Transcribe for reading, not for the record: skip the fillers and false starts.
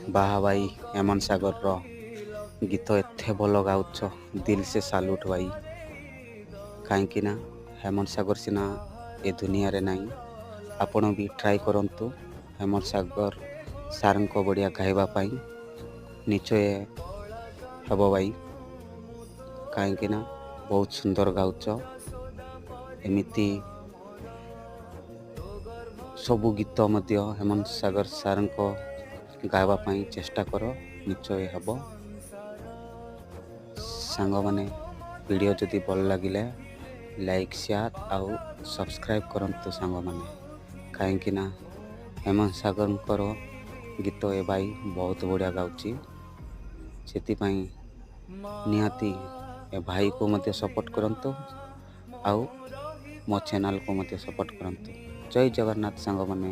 ବାହା ଭାଇ ହେମନ୍ତ ସାଗରର ଗୀତ ଏତେ ଭଲ ଗାଉଛ, ଦିଲ୍ ସେ ସାଲୁଟ୍ ଭାଇ। କାହିଁକି ନା ହେମନ୍ତ ସାଗର ସିନା ଏ ଦୁନିଆରେ ନାହିଁ, ଆପଣ ବି ଟ୍ରାଏ କରନ୍ତୁ ହେମନ୍ତ ସାଗର ସାର୍ଙ୍କ ବଢ଼ିଆ ଗାଇବା ପାଇଁ। ନିଶ୍ଚୟ ହେବ ଭାଇ, କାହିଁକି ନା ବହୁତ ସୁନ୍ଦର ଗାଉଛ। ଏମିତି ସବୁ ଗୀତ ମଧ୍ୟ ହେମନ୍ତ ସାଗର ସାର୍ଙ୍କ ଗାଇବା ପାଇଁ ଚେଷ୍ଟା କର, ନିଶ୍ଚୟ ହେବ। ସାଙ୍ଗମାନେ, ଭିଡ଼ିଓ ଯଦି ଭଲ ଲାଗିଲେ ଲାଇକ୍ ସେୟାର ଆଉ ସବସ୍କ୍ରାଇବ୍ କରନ୍ତୁ ସାଙ୍ଗମାନେ, କାହିଁକି ନା ହେମନ୍ତ ସାଗରଙ୍କର ଗୀତ ଏ ଭାଇ ବହୁତ ବଢ଼ିଆ ଗାଉଛି। ସେଥିପାଇଁ ନିହାତି ଏ ଭାଇକୁ ମଧ୍ୟ ସପୋର୍ଟ କରନ୍ତୁ ଆଉ ମୋ ଚ୍ୟାନେଲକୁ ମଧ୍ୟ ସପୋର୍ଟ କରନ୍ତୁ। ଜୟ ଜଗନ୍ନାଥ ସାଙ୍ଗମାନେ।